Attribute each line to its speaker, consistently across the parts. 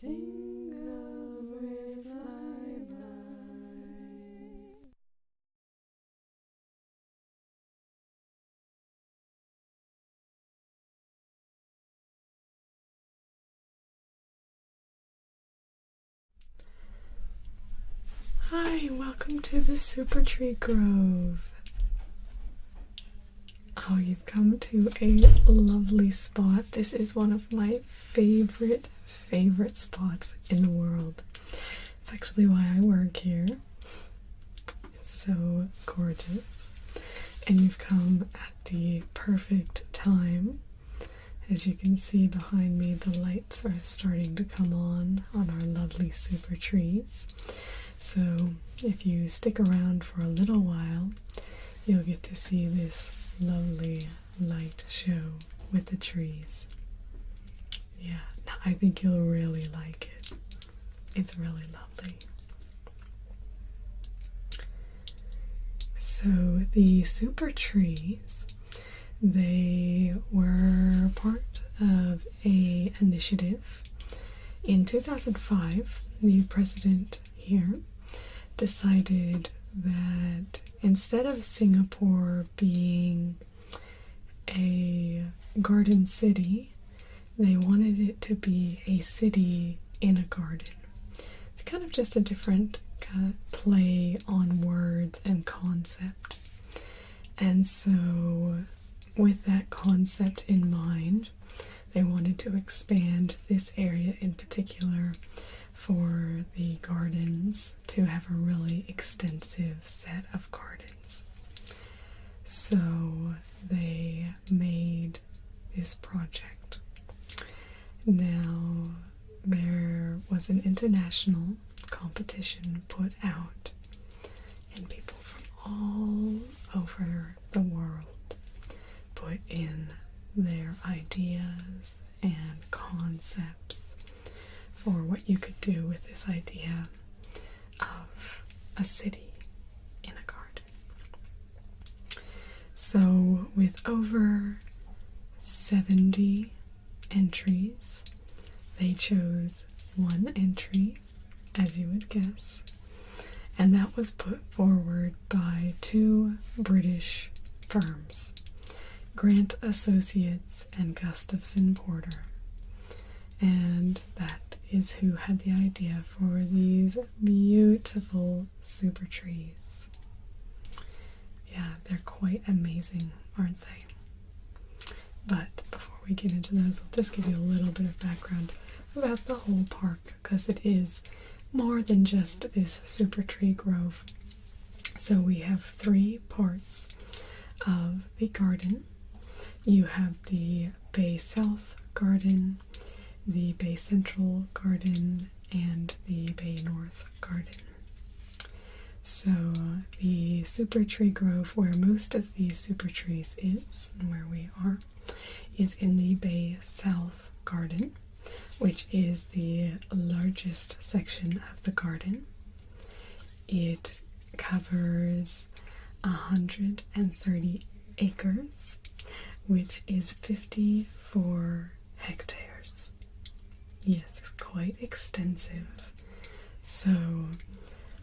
Speaker 1: Tingles with fly. Hi, welcome to the Supertree Grove. Oh, you've come to a lovely spot. This is one of my favorite spots in the world. It's actually why I work here. It's so gorgeous. And you've come at the perfect time. As you can see behind me, the lights are starting to come on our lovely super trees. So if you stick around for a little while, you'll get to see this lovely light show with the trees. Yeah, I think you'll really like it. It's really lovely. So the super trees, they were part of an initiative. In 2005, the president here decided that instead of Singapore being a garden city, they wanted it to be a city in a garden. It's kind of just a different kind of play on words and concept. And so with that concept in mind, they wanted to expand this area in particular for the gardens to have a really extensive set of gardens. So they made this project. Now, there was an international competition put out, and people from all over the world put in their ideas and concepts for what you could do with this idea of a city in a garden. So with over 70 entries, they chose one entry, as you would guess, and that was put forward by two British firms, Grant Associates and Gustafson Porter. And that is who had the idea for these beautiful super trees. Yeah, they're quite amazing, aren't they? But before we get into those, I'll just give you a little bit of background about the whole park, because it is more than just this super tree grove. So we have three parts of the garden. You have the Bay South Garden, the Bay Central Garden, and the Bay North Garden. So the Super Tree Grove, where most of the super trees is, and where we are, is in the Bay South Garden, which is the largest section of the garden. It covers 130 acres, which is 54 hectares. Yes, it's quite extensive. So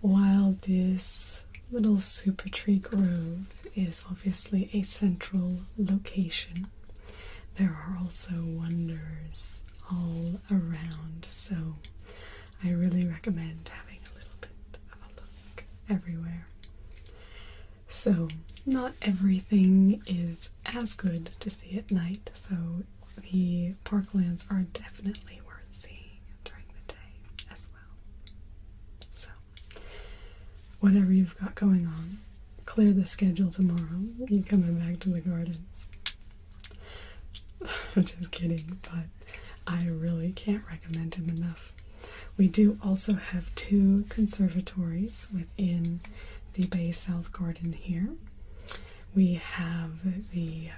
Speaker 1: while this little super tree grove is obviously a central location, there are also wonders all around. So I really recommend having a little bit of a look everywhere. So not everything is as good to see at night, so the parklands are definitely worth seeing during the day as well. So, whatever you've got going on, clear the schedule tomorrow. You're coming back to the gardens. I'm just kidding, but I really can't recommend them enough. We do also have two conservatories within the Bay South Garden here. We have the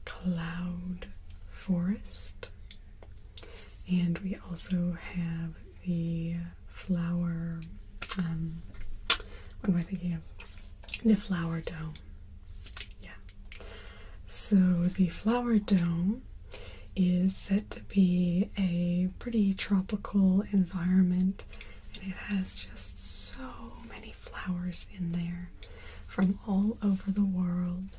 Speaker 1: Cloud Forest, and we also have the flower, what am I thinking of? The Flower Dome. Yeah. So the Flower Dome is said to be a pretty tropical environment, and it has just so many flowers in there from all over the world,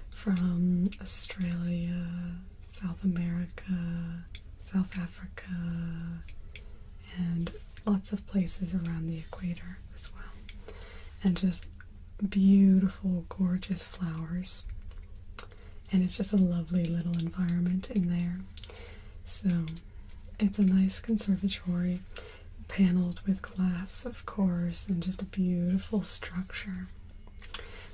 Speaker 1: from Australia, South America, South Africa, and lots of places around the equator as well. And just beautiful, gorgeous flowers. And it's just a lovely little environment in there. So it's a nice conservatory, paneled with glass, of course, and just a beautiful structure.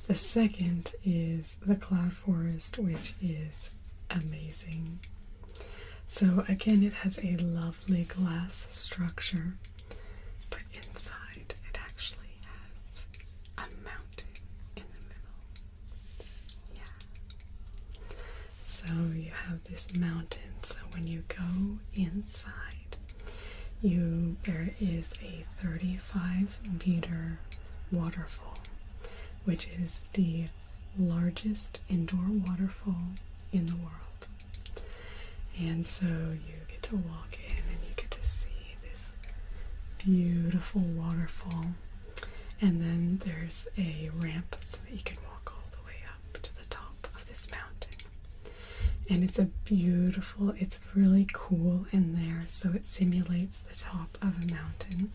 Speaker 1: The second is the cloud forest, which is amazing. So again, it has a lovely glass structure, but inside it actually has a mountain in the middle. Yeah. So you have this mountain, so when you go inside, there is a 35-meter waterfall, which is the largest indoor waterfall in the world. And so you get to walk in and you get to see this beautiful waterfall. And then there's a ramp so that you can walk all the way up to the top of this mountain. And it's really cool in there, so it simulates the top of a mountain.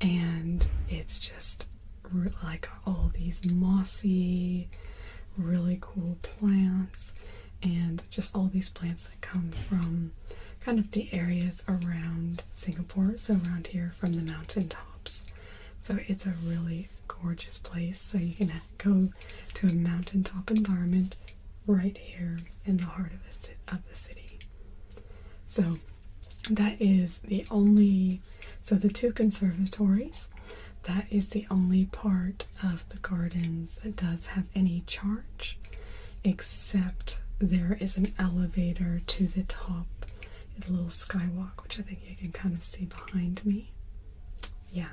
Speaker 1: And it's just like all these mossy, really cool plants, and just all these plants that come from kind of the areas around Singapore, so around here from the mountain tops. So it's a really gorgeous place. So you can go to a mountaintop environment right here in the heart of the city. So that is the only, so the two conservatories, that is the only part of the gardens that does have any charge, except there is an elevator to the top. It's a little skywalk, which I think you can kind of see behind me. Yeah,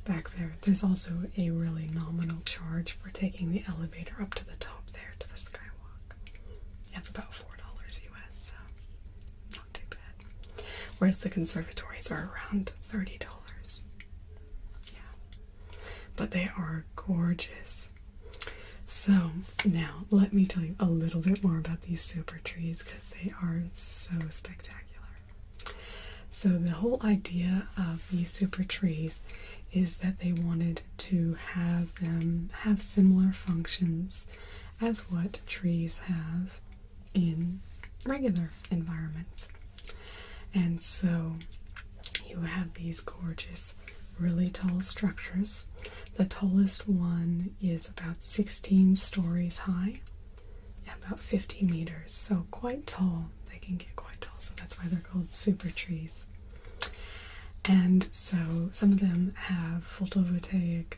Speaker 1: back there. There's also a really nominal charge for taking the elevator up to the top there to the skywalk. That's about $4 US, so not too bad. Whereas the conservatories are around $30. Yeah, but they are gorgeous. So now let me tell you a little bit more about these Supertrees, because they are so spectacular. So the whole idea of these Supertrees is that they wanted to have them have similar functions as what trees have in regular environments. And so you have these gorgeous, really tall structures. The tallest one is about 16 stories high, about 50 meters, so quite tall. They can get quite tall, so that's why they're called super trees. And so some of them have photovoltaic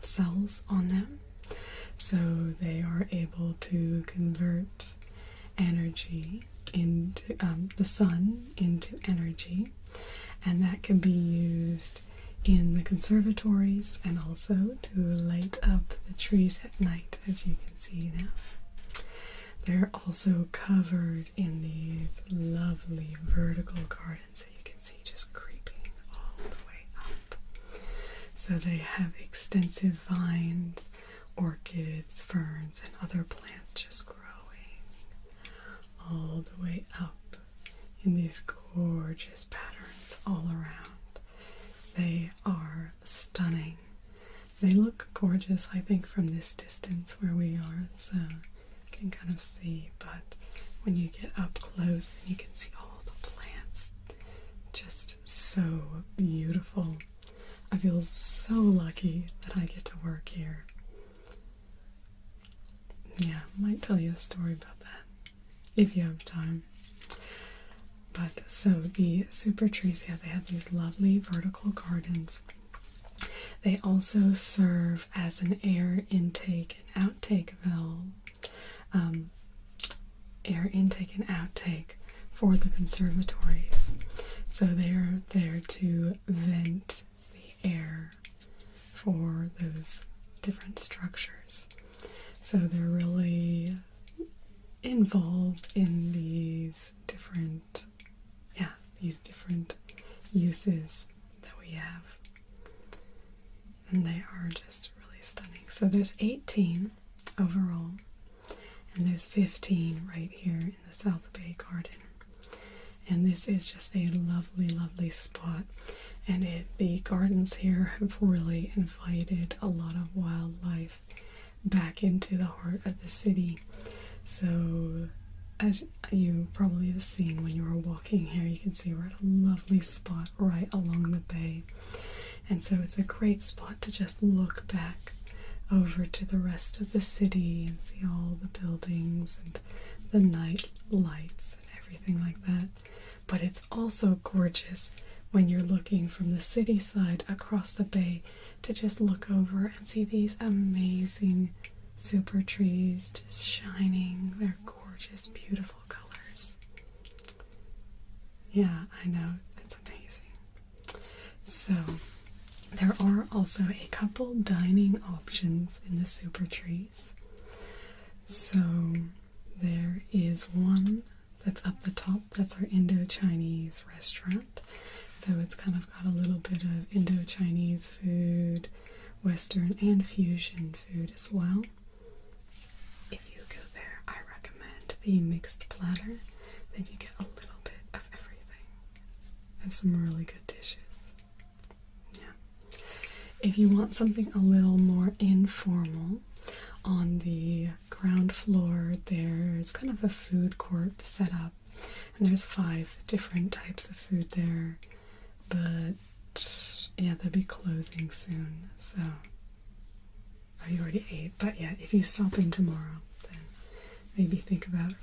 Speaker 1: cells on them, so they are able to convert energy into the sun into energy, and that can be used in the conservatories and also to light up the trees at night, as you can see now. They're also covered in these lovely vertical gardens that you can see just creeping all the way up. So they have extensive vines, orchids, ferns, and other plants just growing all the way up in these gorgeous patterns all around. They are stunning. They look gorgeous, I think, from this distance where we are, so you can kind of see, but when you get up close and you can see all the plants, just so beautiful. I feel so lucky that I get to work here. Yeah, I might tell you a story about that if you have time. But so the Supertrees, yeah, they have these lovely vertical gardens. They also serve as an air intake and outtake valve, air intake and outtake for the conservatories. So they are there to vent the air for those different structures. So they're really involved in these different uses that we have. And they are just really stunning. So there's 18 overall, and there's 15 right here in the South Bay Garden. And this is just a lovely, lovely spot. And the gardens here have really invited a lot of wildlife back into the heart of the city. So as you probably have seen when you were walking here, you can see we're at a lovely spot right along the bay. And so it's a great spot to just look back over to the rest of the city and see all the buildings and the night lights and everything like that. But it's also gorgeous when you're looking from the city side across the bay to just look over and see these amazing super trees just shining their gorgeous, beautiful colors. Yeah, I know, it's amazing. So there are also a couple dining options in the Supertrees. So there is one that's up the top, that's our Indo-Chinese restaurant. So it's kind of got a little bit of Indo-Chinese food, Western and fusion food as well. If you go there, I recommend the mixed platter. Then you get a little bit of everything. They have some really good dishes. Yeah. If you want something a little more informal, on the ground floor there's kind of a food court set up, and there's 5 different types of food there, but yeah, they'll be closing soon, so you already ate, but yeah, if you stop in tomorrow, then maybe think about,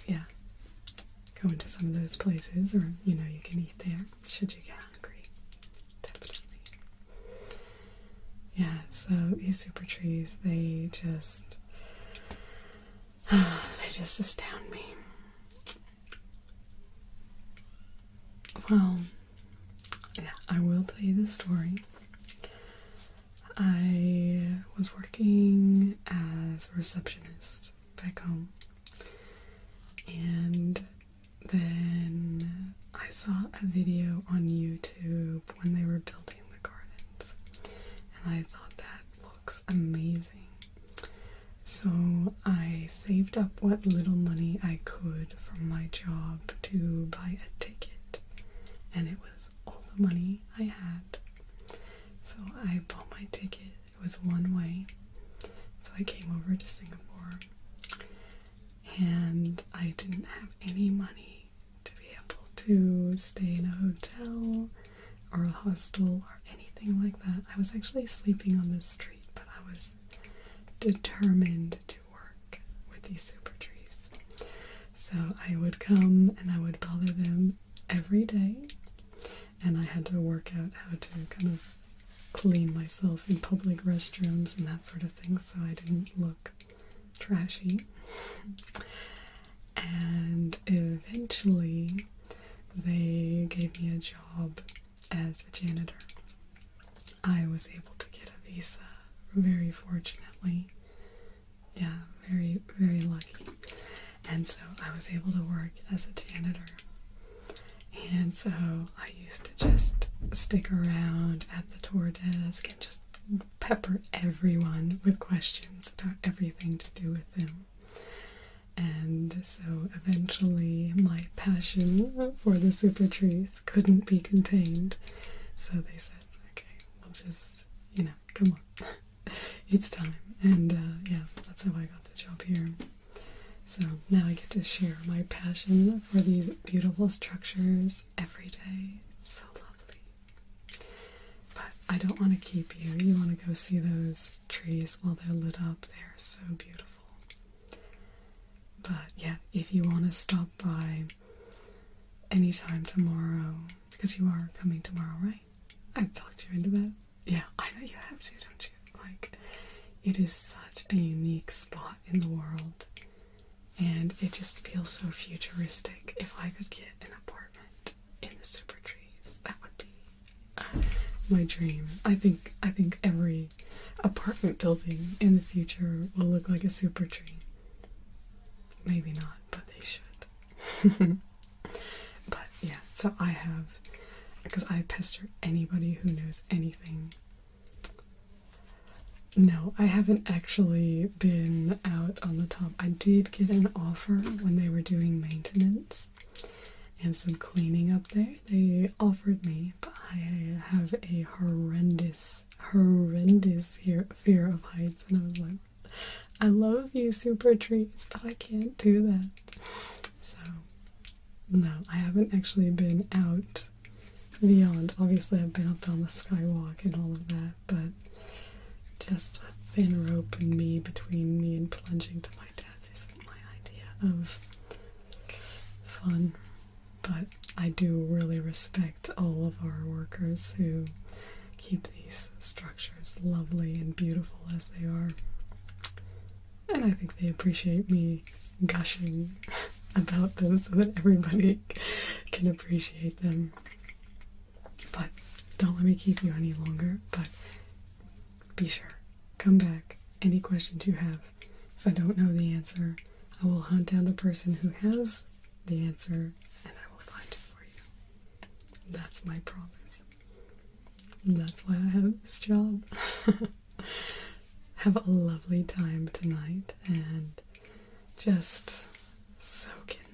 Speaker 1: going to some of those places, or you can eat there should you get hungry. Definitely. Yeah, so these Supertrees, they just astound me. Well, yeah, I will tell you the story. I was working as a receptionist back home, and then I saw a video on YouTube when they were building the gardens, and I thought that looks amazing. So I saved up what little money I could from my job to buy a ticket, and it was all the money I had. So I bought my ticket. It was one way. So I came over to Singapore, and I didn't have any money to be able to stay in a hotel or a hostel or anything like that. I was actually sleeping on the street, but I was determined to work with these Supertrees. So I would come and I would bother them every day, and I had to work out how to kind of clean myself in public restrooms and that sort of thing so I didn't look trashy. And eventually they gave me a job as a janitor. I was able to get a visa, very fortunately. Yeah, very, very lucky. And so I was able to work as a janitor. And so I used to just stick around at the tour desk and just pepper everyone with questions about everything to do with them. And so eventually my passion for the Supertrees couldn't be contained. So they said, okay, we'll just, come on. It's time. And yeah, that's how I got the job here. So now I get to share my passion for these beautiful structures every day. It's so lovely. But I don't want to keep you. You want to go see those trees while they're lit up. They're so beautiful. But yeah, if you want to stop by anytime tomorrow, because you are coming tomorrow, right? I've talked you into that. Yeah, I know you have to, don't you? Like, it is such a unique spot in the world. And it just feels so futuristic. If I could get an apartment in the Supertrees, that would be my dream. I think every apartment building in the future will look like a Supertree. Maybe not, but they But yeah, so I have, because I pester anybody who knows anything. No, I haven't actually been out on the top. I did get an offer when they were doing maintenance and some cleaning up there. They offered me, but I have a horrendous fear of heights, and I was like, I love you, Supertrees, but I can't do that. So, no, I haven't actually been out beyond. Obviously, I've been up on the skywalk and all of that, but just a thin rope and me between me and plunging to my death isn't my idea of fun. But I do really respect all of our workers who keep these structures lovely and beautiful as they are. And I think they appreciate me gushing about them so that everybody can appreciate them. But don't let me keep you any longer, but be sure, come back. Any questions you have. If I don't know the answer, I will hunt down the person who has the answer and I will find it for you. That's my promise. And that's why I have this job. Have a lovely time tonight and just soak in